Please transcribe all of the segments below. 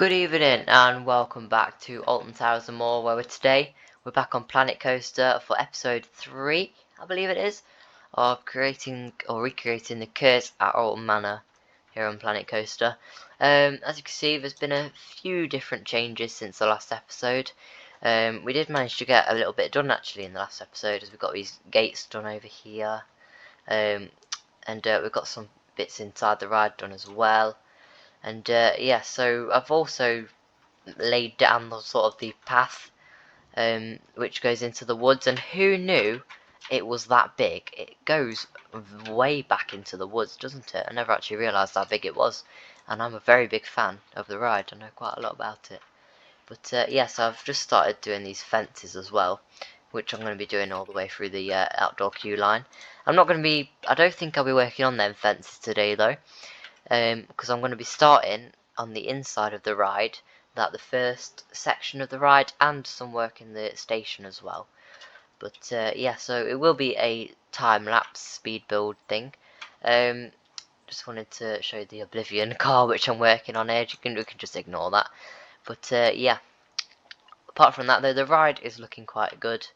Good evening and welcome back to Alton Towers and More, where we're back on Planet Coaster for episode 3, I believe it is, of creating or recreating the curse at Alton Manor here on Planet Coaster. As you can see, there's been a few different changes since the last episode. We did manage to get a little bit done actually in the last episode, as we got these gates done over here, and we've got some bits inside the ride done as well. And yeah, so I've also laid down the sort of the path which goes into the woods, and who knew it was that big? It goes way back into the woods, doesn't it? I never actually realised how big it was, and I'm a very big fan of the ride. I know quite a lot about it. But yes, I've just started doing these fences as well, which I'm going to be doing all the way through the outdoor queue line. I don't think I'll be working on them fences today though, because I'm going to be starting on the inside of the ride, the first section of the ride, and some work in the station as well. But yeah, so it will be a time-lapse speed build thing. Just wanted to show you the Oblivion car which I'm working on here. We can just ignore that. But yeah, apart from that though, the ride is looking quite good.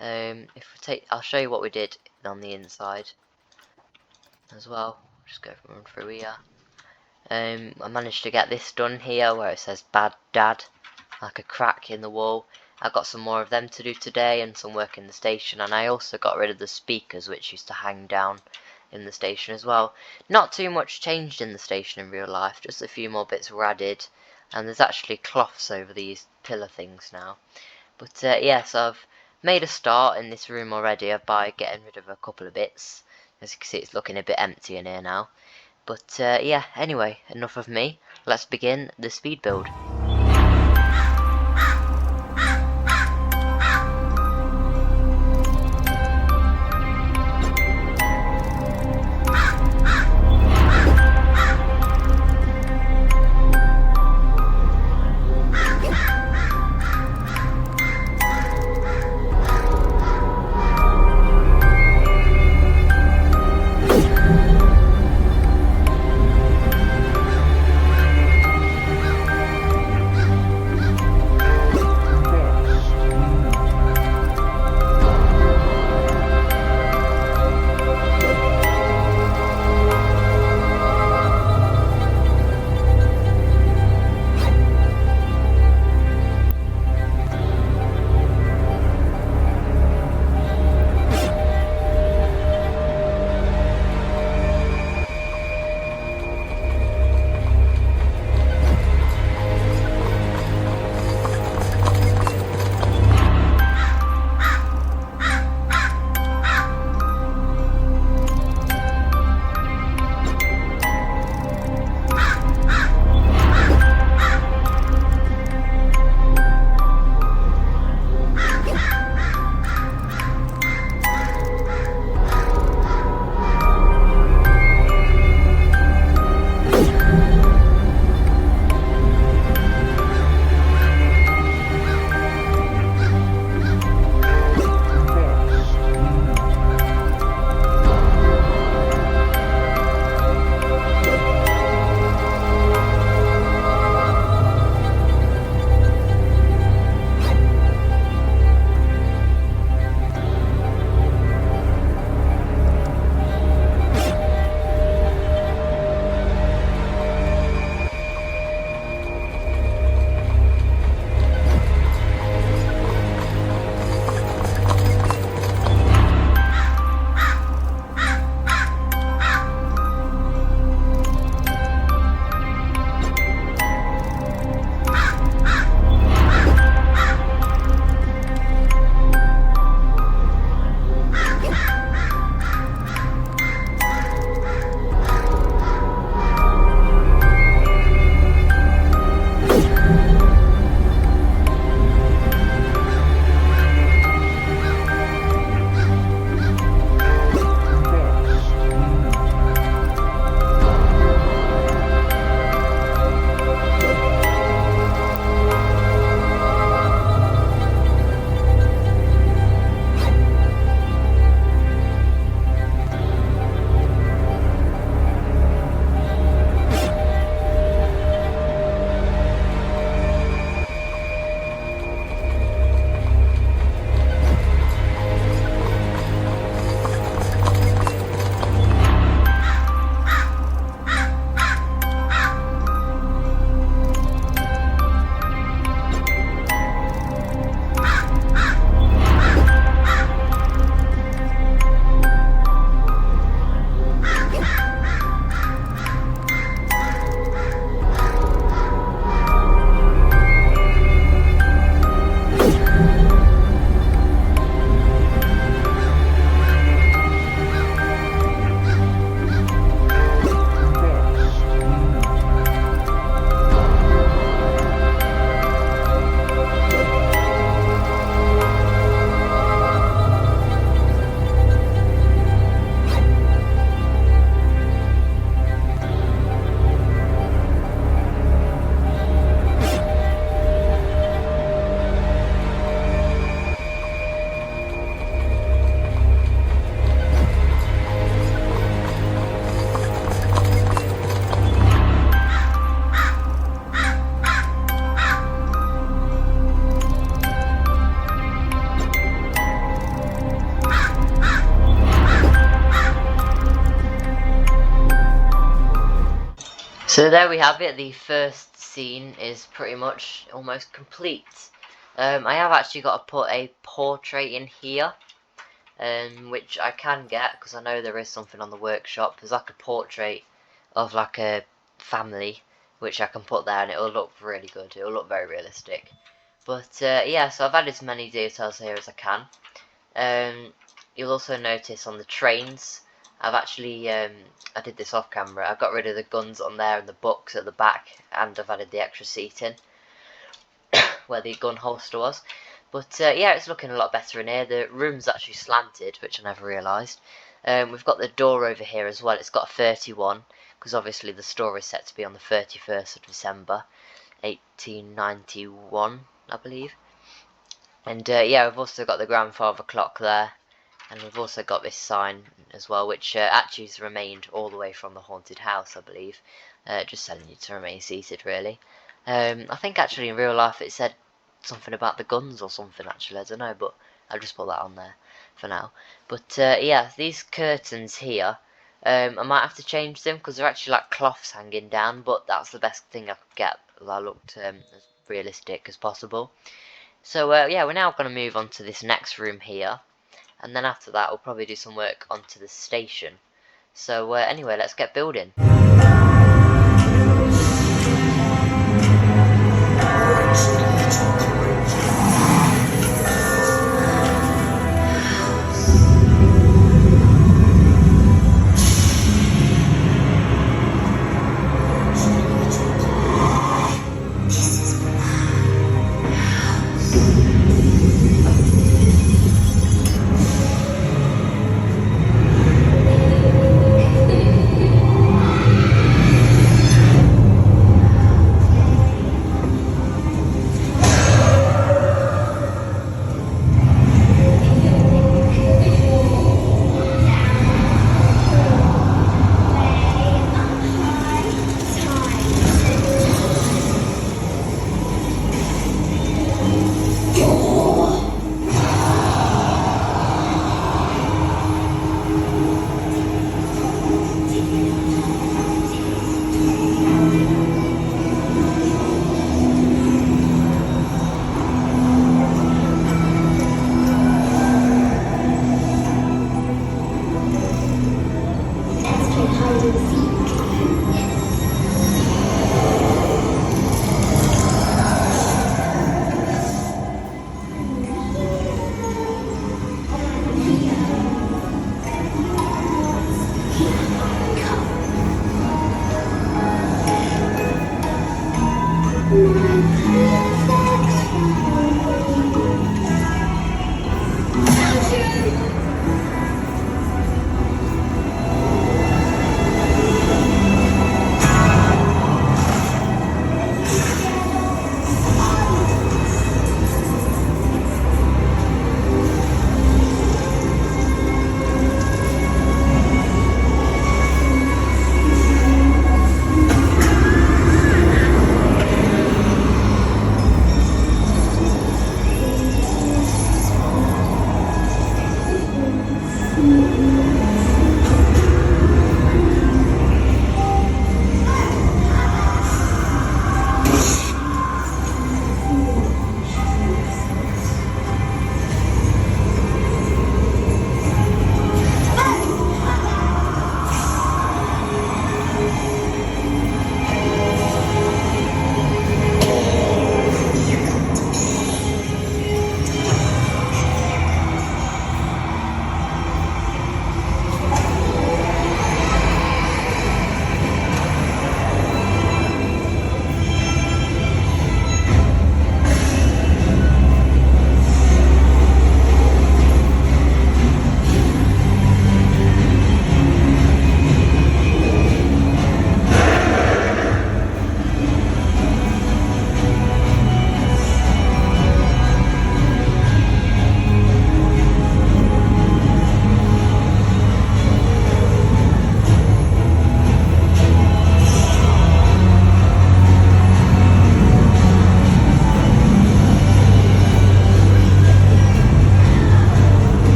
I'll show you what we did on the inside as well. Just go run through here. I managed to get this done here where it says Bad Dad, like a crack in the wall. I got some more of them to do today and some work in the station, and I also got rid of the speakers which used to hang down in the station as well. Not too much changed in the station in real life, just a few more bits were added, and there's actually cloths over these pillar things now. But yeah, so I've made a start in this room already by getting rid of a couple of bits. As you can see, it's looking a bit empty in here now. But yeah, anyway, enough of me. Let's begin the speed build. So there we have it. The first scene is pretty much almost complete. I have actually got to put a portrait in here, which I can get because I know there is something on the workshop. There's like a portrait of like a family, which I can put there, and it will look really good. It will look very realistic. But yeah, so I've added as many details here as I can. You'll also notice on the trains, I've actually, I did this off camera, I've got rid of the guns on there and the books at the back, and I've added the extra seating where the gun holster was. But yeah, it's looking a lot better in here. The room's actually slanted, which I never realised. We've got the door over here as well. It's got a 31, because obviously the store is set to be on the 31st of December, 1891, I believe. And yeah, we've also got the grandfather clock there. And we've also got this sign as well, which actually has remained all the way from the haunted house, I believe. Just telling you to remain seated, really. I think actually in real life it said something about the guns or something, actually. I don't know, but I'll just put that on there for now. But yeah, these curtains here, I might have to change them because they're actually like cloths hanging down, but that's the best thing I could get that looked as realistic as possible. So yeah, we're now going to move on to this next room here. And then after that we'll probably do some work onto the station. So anyway, let's get building.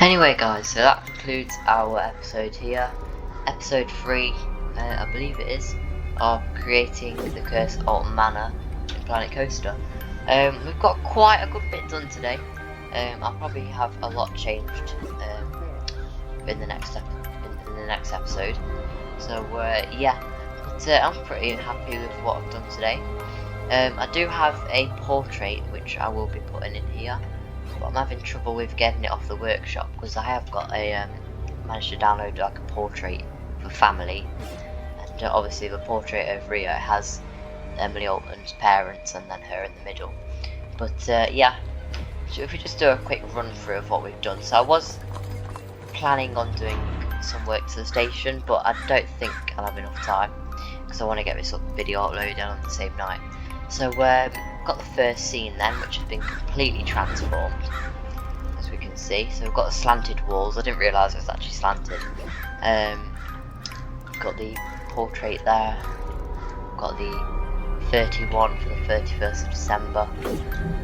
Anyway guys, so that concludes our episode here. Episode 3, I believe it is, of creating the cursed Alton Manor in Planet Coaster. We've got quite a good bit done today. I'll probably have a lot changed in the next episode. So yeah, but I'm pretty happy with what I've done today. I do have a portrait which I will be putting in here, but I'm having trouble with getting it off the workshop because I have got a managed to download like a portrait for family, and obviously the portrait over here has Emily Alton's parents and then her in the middle. But yeah, so if we just do a quick run through of what we've done. So I was planning on doing some work to the station, but I don't think I'll have enough time because I want to get this video uploaded on the same night. So got the first scene then, which has been completely transformed, as we can see. So we've got the slanted walls. I didn't realise it was actually slanted. Got the portrait there. Got the 31 for the 31st of December.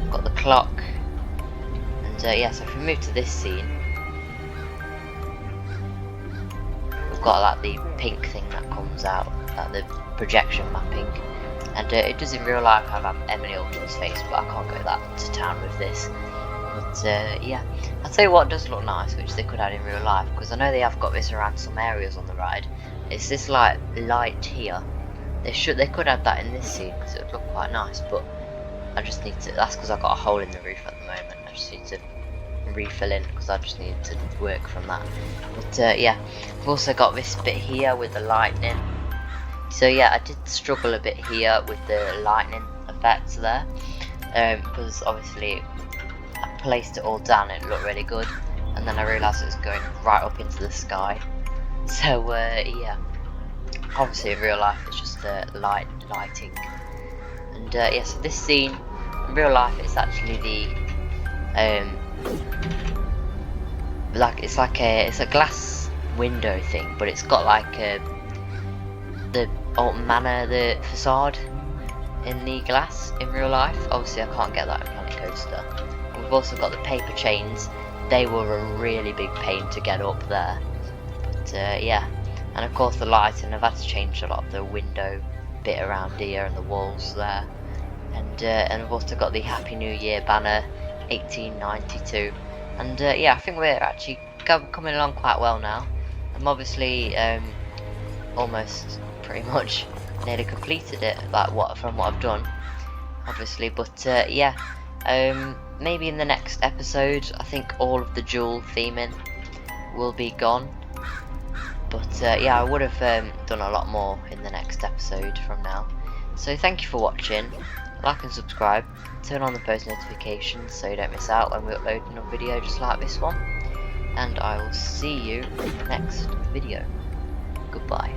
Got the clock. And yeah, so if we move to this scene, we've got like the pink thing that comes out, like the projection mapping. And it does in real life have Emily Alton's face, but I can't go that to town with this. But yeah, I'll tell you what does look nice, which they could add in real life, because I know they have got this around some areas on the ride. It's this like light here. They could add that in this scene because it would look quite nice, but I just need to. That's because I've got a hole in the roof at the moment. I just need to refill in because I just need to work from that. But yeah, I've also got this bit here with the lightning. So yeah, I did struggle a bit here with the lightning effects there, because obviously I placed it all down and it looked really good, and then I realised it was going right up into the sky. So yeah, obviously in real life it's just lighting. And yeah, so this scene in real life it's actually the it's a glass window thing, but it's got like the Alton Manor, the facade in the glass in real life. Obviously I can't get that in Planet Coaster. And we've also got the paper chains. They were a really big pain to get up there. But yeah, and of course the lighting, I've had to change a lot of the window bit around here and the walls there. And I've also got the Happy New Year banner 1892. And yeah, I think we're actually coming along quite well now. I'm obviously almost pretty much nearly completed it, like from what I've done, obviously. But yeah, maybe in the next episode I think all of the jewel theming will be gone. But yeah, I would have done a lot more in the next episode from now. So thank you for watching. Like and subscribe, turn on the post notifications so you don't miss out when we upload another video just like this one. And I will see you in the next video. Goodbye.